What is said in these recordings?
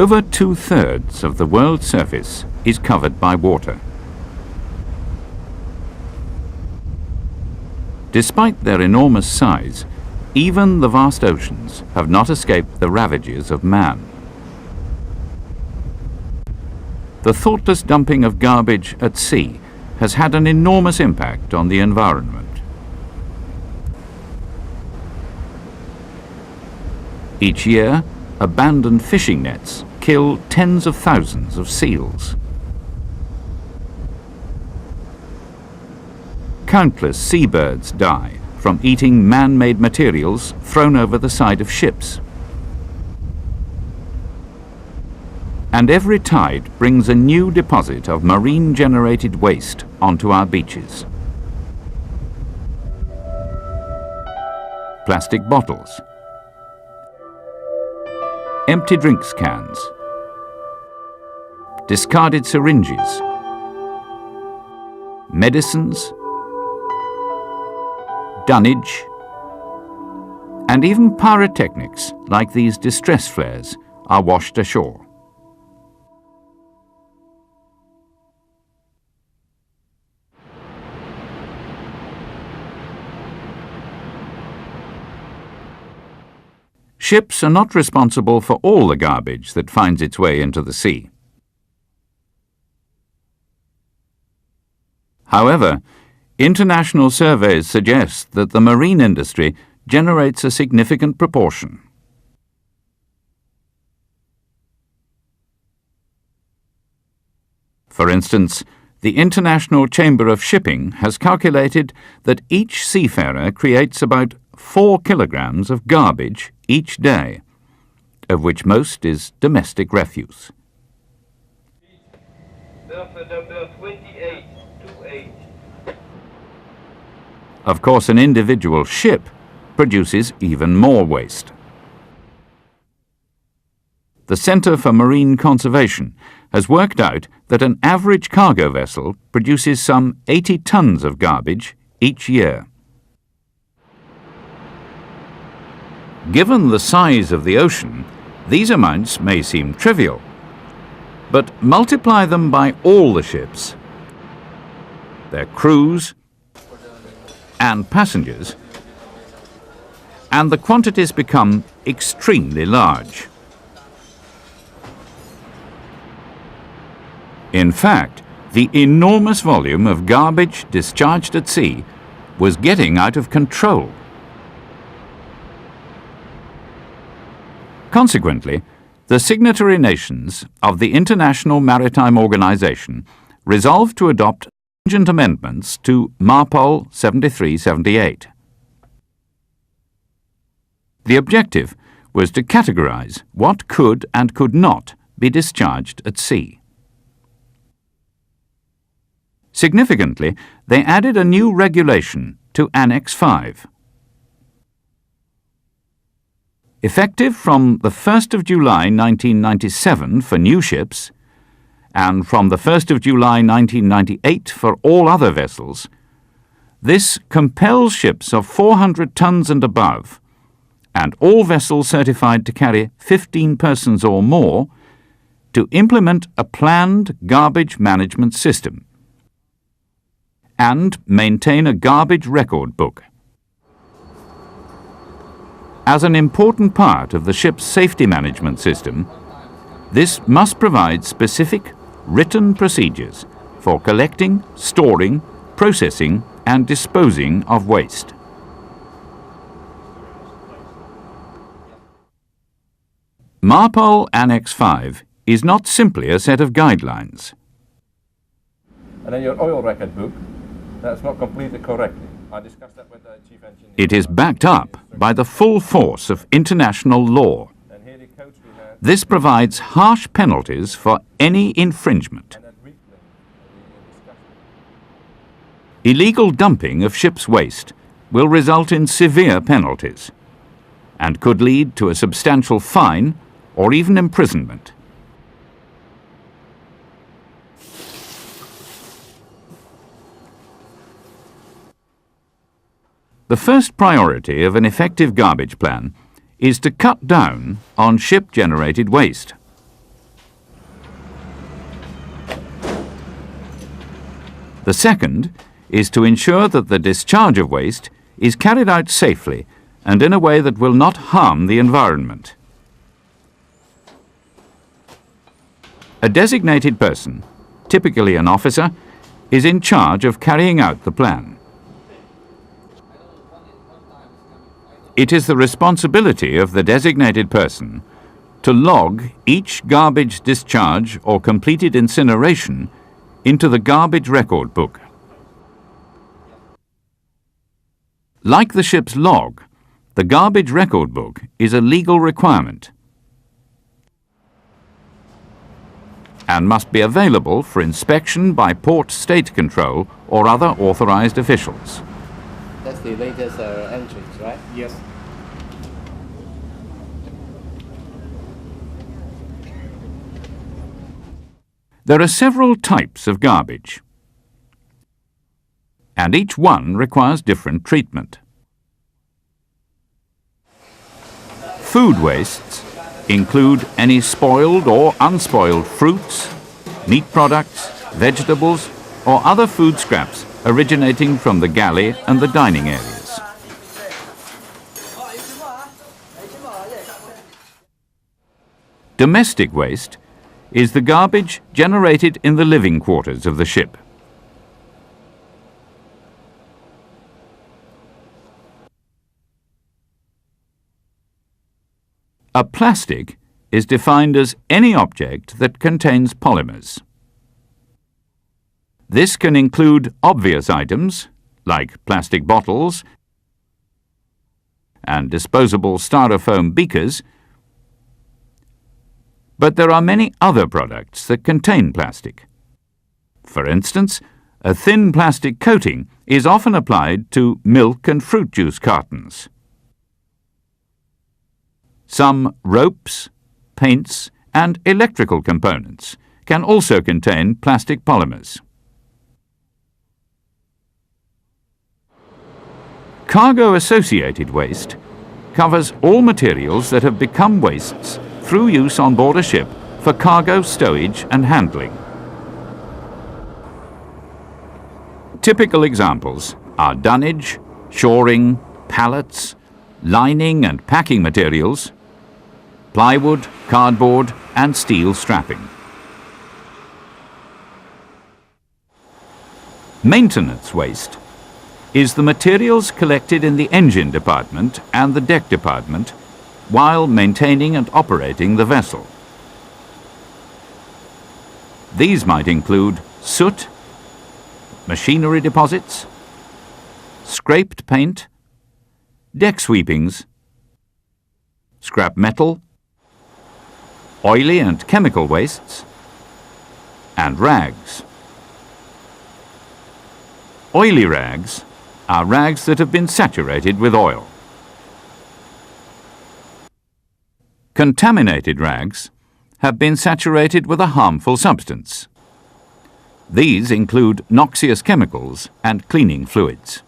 Over 2/3 of the world's surface is covered by water. Despite their enormous size, even the vast oceans have not escaped the ravages of man. The thoughtless dumping of garbage at sea has had an enormous impact on the environment. Each year, abandoned fishing nets kill tens of thousands of seals. Countless seabirds die from eating man-made materials thrown over the side of ships. And every tide brings a new deposit of marine-generated waste onto our beaches. Plastic bottles, empty drinks cans, discarded syringes, medicines, dunnage, and even pyrotechnics like these distress flares are washed ashore. Ships are not responsible for all the garbage that finds its way into the sea. However, international surveys suggest that the marine industry generates a significant proportion. For instance, the International Chamber of Shipping has calculated that each seafarer creates about 4 kilograms of garbage each day, of which most is domestic refuse. Number 2828. Of course, an individual ship produces even more waste. The Centre for Marine Conservation has worked out that an average cargo vessel produces some 80 tons of garbage each year. Given the size of the ocean, these amounts may seem trivial, but multiply them by all the ships, their crews and passengers, and the quantities become extremely large. In fact, the enormous volume of garbage discharged at sea was getting out of control. Consequently, the signatory nations of the International Maritime Organization resolved to adopt stringent amendments to MARPOL 73/78. The objective was to categorize what could and could not be discharged at sea. Significantly, they added a new regulation to Annex 5. Effective from the 1st of July 1997 for new ships, and from the 1st of July 1998 for all other vessels, this compels ships of 400 tons and above, and all vessels certified to carry 15 persons or more, to implement a planned garbage management system and maintain a garbage record book. As an important part of the ship's safety management system, this must provide specific written procedures for collecting, storing, processing and disposing of waste. MARPOL Annex 5 is not simply a set of guidelines. And then your oil record book, that's not completed correctly. I discussed that with the Chief Engineer. It is backed up by the full force of international law. This provides harsh penalties for any infringement. Illegal dumping of ship's waste will result in severe penalties and could lead to a substantial fine or even imprisonment. The first priority of an effective garbage plan is to cut down on ship-generated waste. The second is to ensure that the discharge of waste is carried out safely and in a way that will not harm the environment. A designated person, typically an officer, is in charge of carrying out the plan. It is the responsibility of the designated person to log each garbage discharge or completed incineration into the garbage record book. Like the ship's log, the garbage record book is a legal requirement and must be available for inspection by Port State Control or other authorized officials. That's the latest entries, right? Yes. There are several types of garbage, and each one requires different treatment. Food wastes include any spoiled or unspoiled fruits, meat products, vegetables, or other food scraps originating from the galley and the dining areas. Domestic waste is the garbage generated in the living quarters of the ship. A plastic is defined as any object that contains polymers. This can include obvious items like plastic bottles and disposable styrofoam beakers, but there are many other products that contain plastic. For instance, a thin plastic coating is often applied to milk and fruit juice cartons. Some ropes, paints, and electrical components can also contain plastic polymers. Cargo-associated waste covers all materials that have become wastes through use on board a ship for cargo stowage and handling. Typical examples are dunnage, shoring, pallets, lining and packing materials, plywood, cardboard, and steel strapping. Maintenance waste is the materials collected in the engine department and the deck department while maintaining and operating the vessel. These might include soot, machinery deposits, scraped paint, deck sweepings, scrap metal, oily and chemical wastes, and rags. Oily rags are rags that have been saturated with oil. Contaminated rags have been saturated with a harmful substance. These include noxious chemicals and cleaning fluids.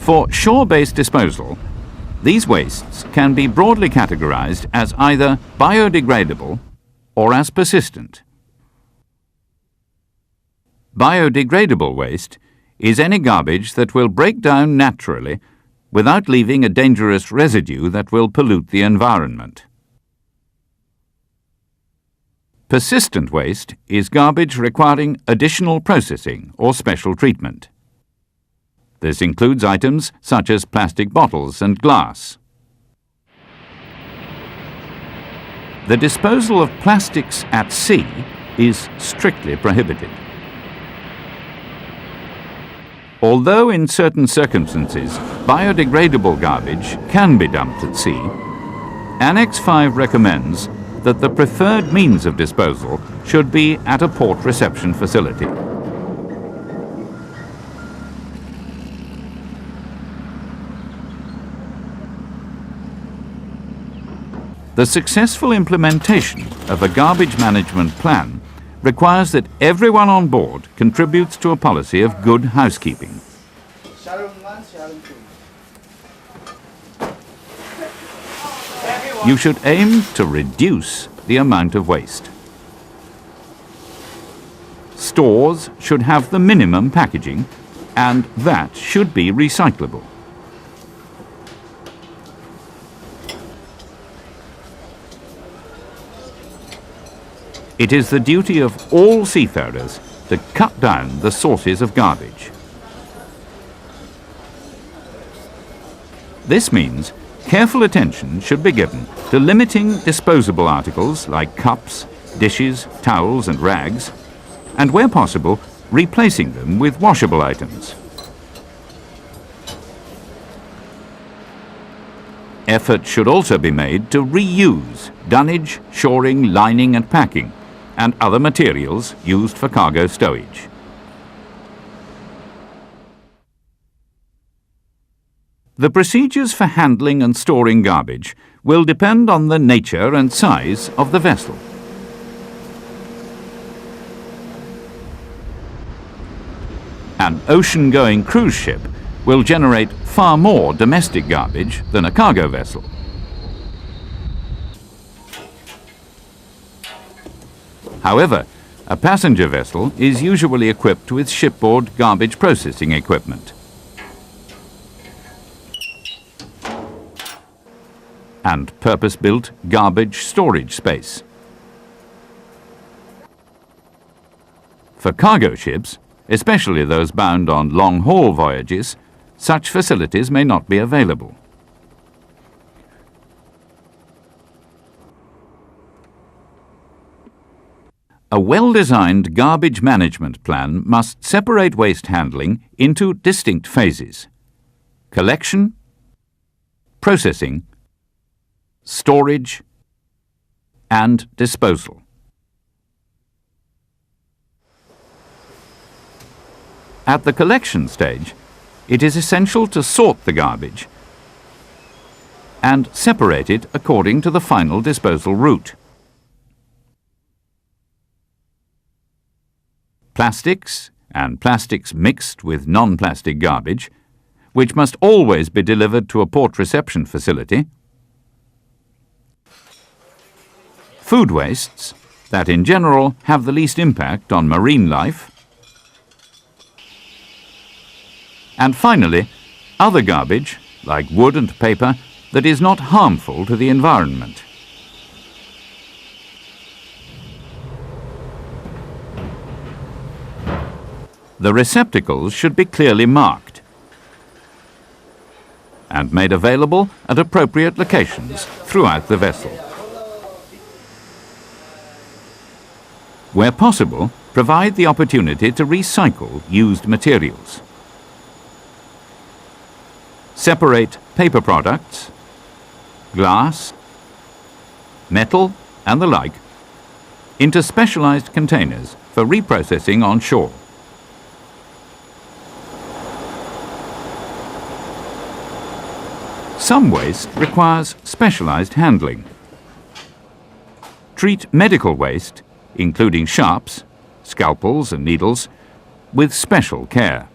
For shore-based disposal, these wastes can be broadly categorized as either biodegradable or as persistent. Biodegradable waste is any garbage that will break down naturally without leaving a dangerous residue that will pollute the environment. Persistent waste is garbage requiring additional processing or special treatment. This includes items such as plastic bottles and glass. The disposal of plastics at sea is strictly prohibited. Although in certain circumstances biodegradable garbage can be dumped at sea, Annex 5 recommends that the preferred means of disposal should be at a port reception facility. The successful implementation of a garbage management plan requires that everyone on board contributes to a policy of good housekeeping. You should aim to reduce the amount of waste. Stores should have the minimum packaging, and that should be recyclable. It is the duty of all seafarers to cut down the sources of garbage. This means careful attention should be given to limiting disposable articles like cups, dishes, towels and rags, and where possible, replacing them with washable items. Effort should also be made to reuse dunnage, shoring, lining and packing, and other materials used for cargo stowage. The procedures for handling and storing garbage will depend on the nature and size of the vessel. An ocean-going cruise ship will generate far more domestic garbage than a cargo vessel. However, a passenger vessel is usually equipped with shipboard garbage processing equipment. And purpose-built garbage storage space. For cargo ships, especially those bound on long-haul voyages, such facilities may not be available. A well-designed garbage management plan must separate waste handling into distinct phases: collection, processing, storage, and disposal. At the collection stage, it is essential to sort the garbage and separate it according to the final disposal route. Plastics and plastics mixed with non-plastic garbage, which must always be delivered to a port reception facility. Food wastes, that in general have the least impact on marine life. And finally, other garbage, like wood and paper, that is not harmful to the environment. The receptacles should be clearly marked and made available at appropriate locations throughout the vessel. Where possible, provide the opportunity to recycle used materials. Separate paper products, glass, metal and the like into specialized containers for reprocessing on shore. Some waste requires specialized handling. Treat medical waste, including sharps, scalpels and needles, with special care.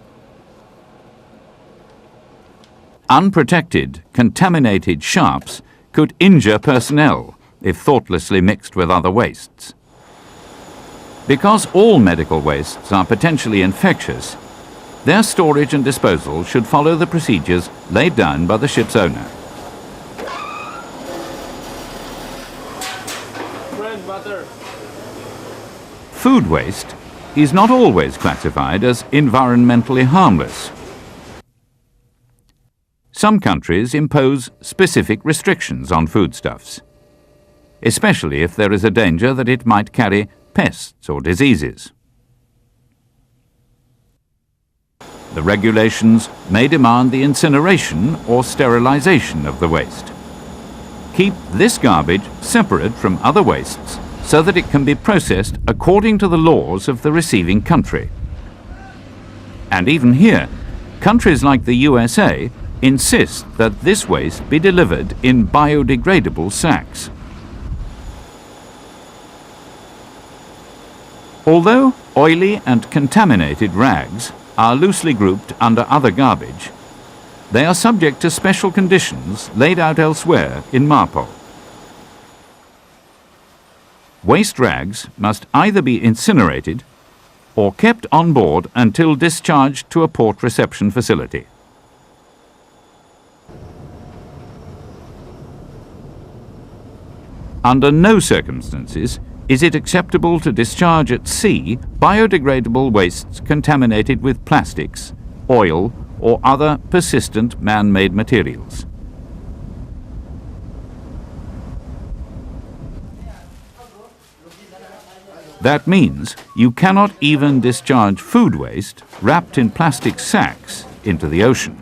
Unprotected, contaminated sharps could injure personnel if thoughtlessly mixed with other wastes. Because all medical wastes are potentially infectious, their storage and disposal should follow the procedures laid down by the ship's owner. Food waste is not always classified as environmentally harmless. Some countries impose specific restrictions on foodstuffs, especially if there is a danger that it might carry pests or diseases. The regulations may demand the incineration or sterilization of the waste. Keep this garbage separate from other wastes so that it can be processed according to the laws of the receiving country. And even here, countries like the USA insist that this waste be delivered in biodegradable sacks. Although oily and contaminated rags are loosely grouped under other garbage, They are subject to special conditions laid out elsewhere in MARPOL. Waste rags must either be incinerated or kept on board until discharged to a port reception facility. Under no circumstances is it acceptable to discharge at sea biodegradable wastes contaminated with plastics, oil, or other persistent man-made materials. That means you cannot even discharge food waste wrapped in plastic sacks into the ocean.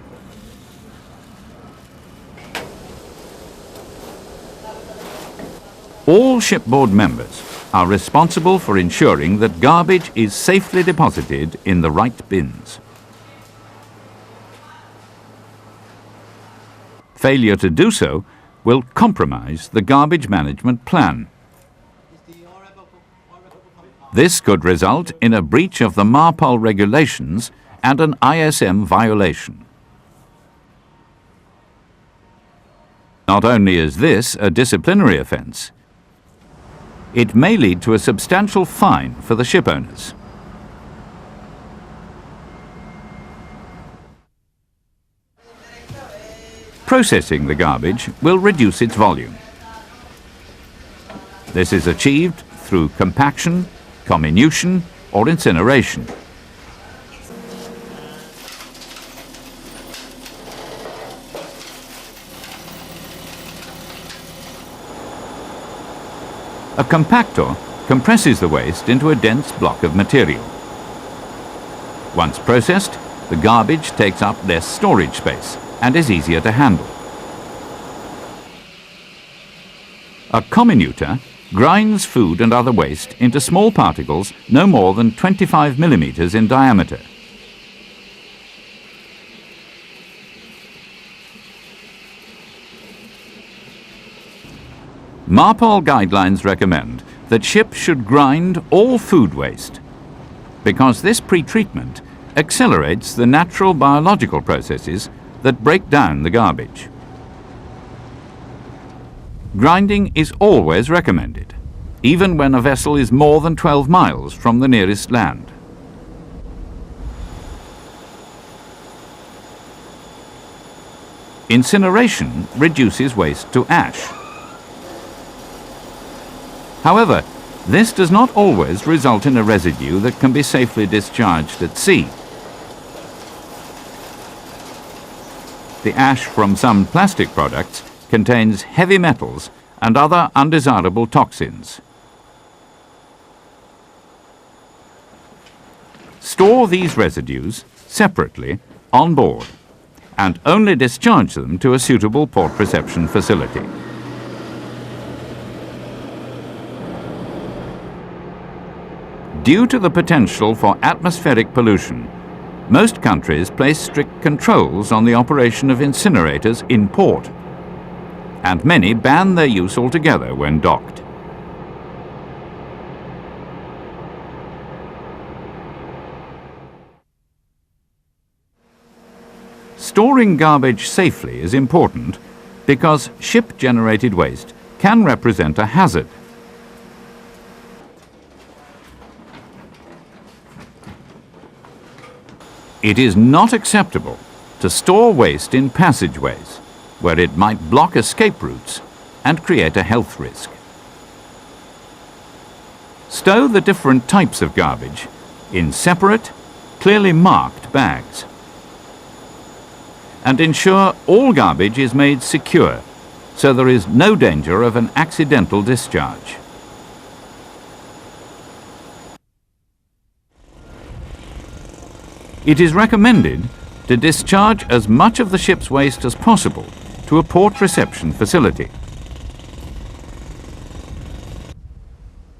All shipboard members are responsible for ensuring that garbage is safely deposited in the right bins. Failure to do so will compromise the garbage management plan. This could result in a breach of the MARPOL regulations and an ISM violation. Not only is this a disciplinary offence, it may lead to a substantial fine for the ship owners. Processing the garbage will reduce its volume. This is achieved through compaction, comminution, or incineration. A compactor compresses the waste into a dense block of material. Once processed, the garbage takes up less storage space and is easier to handle. A comminutor grinds food and other waste into small particles no more than 25 millimeters in diameter. MARPOL guidelines recommend that ships should grind all food waste because this pre-treatment accelerates the natural biological processes that break down the garbage. Grinding is always recommended, even when a vessel is more than 12 miles from the nearest land. Incineration reduces waste to ash. However, this does not always result in a residue that can be safely discharged at sea. The ash from some plastic products contains heavy metals and other undesirable toxins. Store these residues separately on board and only discharge them to a suitable port reception facility. Due to the potential for atmospheric pollution, most countries place strict controls on the operation of incinerators in port, and many ban their use altogether when docked. Storing garbage safely is important because ship-generated waste can represent a hazard. It is not acceptable to store waste in passageways where it might block escape routes and create a health risk. Stow the different types of garbage in separate, clearly marked bags. And ensure all garbage is made secure so there is no danger of an accidental discharge. It is recommended to discharge as much of the ship's waste as possible to a port reception facility.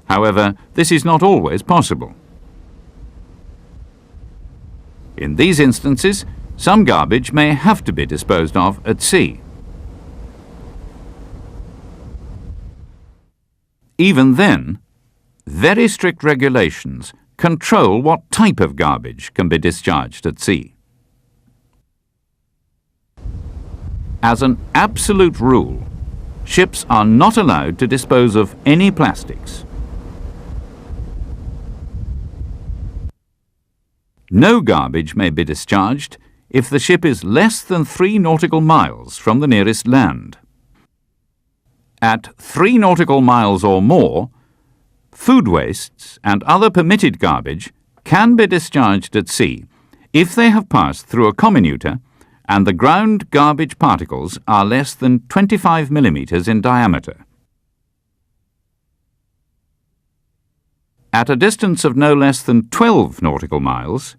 However, this is not always possible. In these instances, some garbage may have to be disposed of at sea. Even then, very strict regulations control what type of garbage can be discharged at sea. As an absolute rule, ships are not allowed to dispose of any plastics. No garbage may be discharged if the ship is less than 3 nautical miles from the nearest land. At 3 nautical miles or more, food wastes and other permitted garbage can be discharged at sea if they have passed through a comminutor and the ground garbage particles are less than 25 millimetres in diameter. At a distance of no less than 12 nautical miles,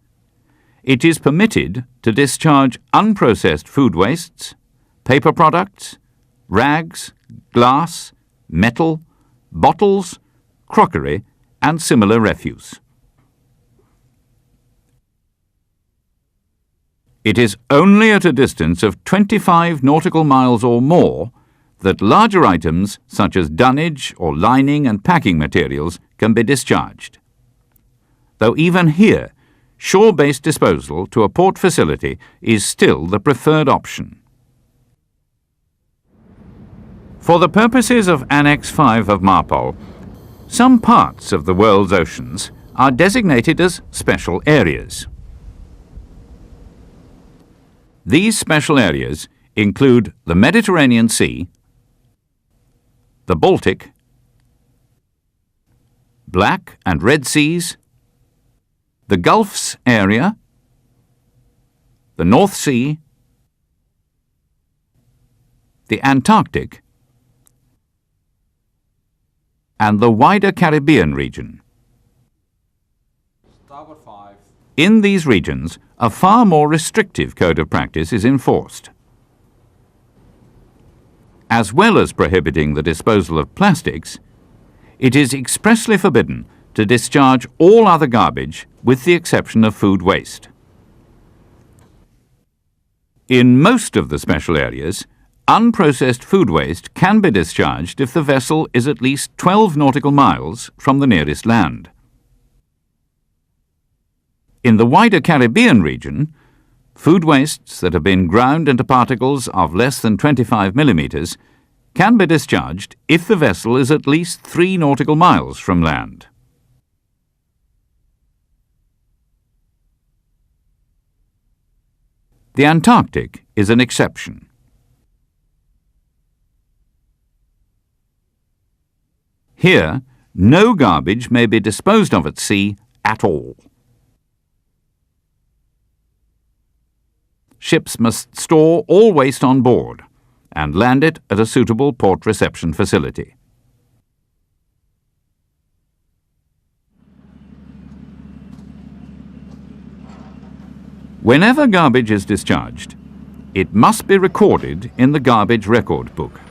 it is permitted to discharge unprocessed food wastes, paper products, rags, glass, metal, bottles, crockery, and similar refuse. It is only at a distance of 25 nautical miles or more that larger items such as dunnage or lining and packing materials can be discharged. Though even here, shore-based disposal to a port facility is still the preferred option. For the purposes of Annex 5 of MARPOL, some parts of the world's oceans are designated as special areas. These special areas include the Mediterranean Sea, the Baltic, Black and Red Seas, the Gulfs area, the North Sea, the Antarctic, and the wider Caribbean region. In these regions, a far more restrictive code of practice is enforced. As well as prohibiting the disposal of plastics, it is expressly forbidden to discharge all other garbage with the exception of food waste. In most of the special areas, unprocessed food waste can be discharged if the vessel is at least 12 nautical miles from the nearest land. In the wider Caribbean region, food wastes that have been ground into particles of less than 25 millimetres can be discharged if the vessel is at least 3 nautical miles from land. The Antarctic is an exception. Here, no garbage may be disposed of at sea at all. Ships must store all waste on board and land it at a suitable port reception facility. Whenever garbage is discharged, it must be recorded in the garbage record book.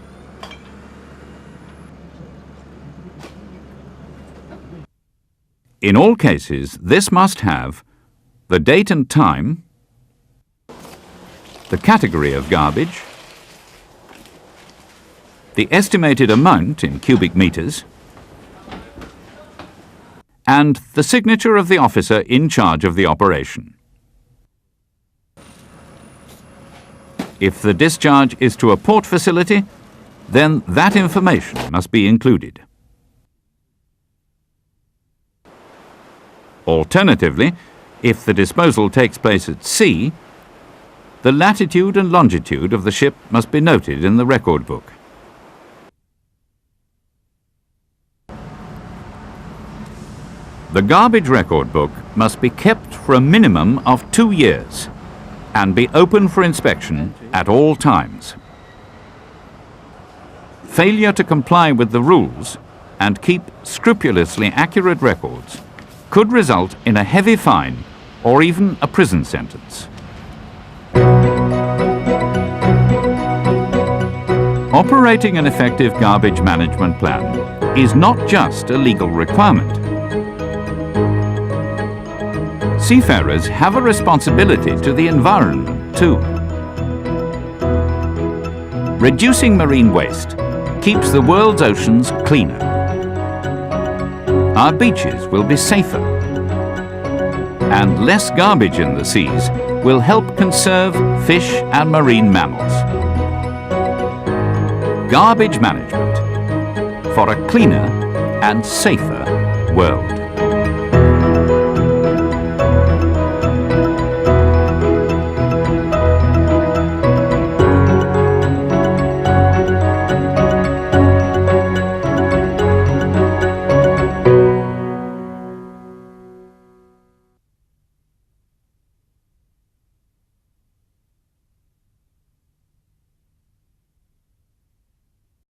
In all cases, this must have the date and time, the category of garbage, the estimated amount in cubic meters, and the signature of the officer in charge of the operation. If the discharge is to a port facility, then that information must be included. Alternatively, if the disposal takes place at sea, the latitude and longitude of the ship must be noted in the record book. The garbage record book must be kept for a minimum of 2 years and be open for inspection at all times. Failure to comply with the rules and keep scrupulously accurate records could result in a heavy fine or even a prison sentence. Operating an effective garbage management plan is not just a legal requirement. Seafarers have a responsibility to the environment too. Reducing marine waste keeps the world's oceans cleaner. Our beaches will be safer, and less garbage in the seas will help conserve fish and marine mammals. Garbage management for a cleaner and safer world.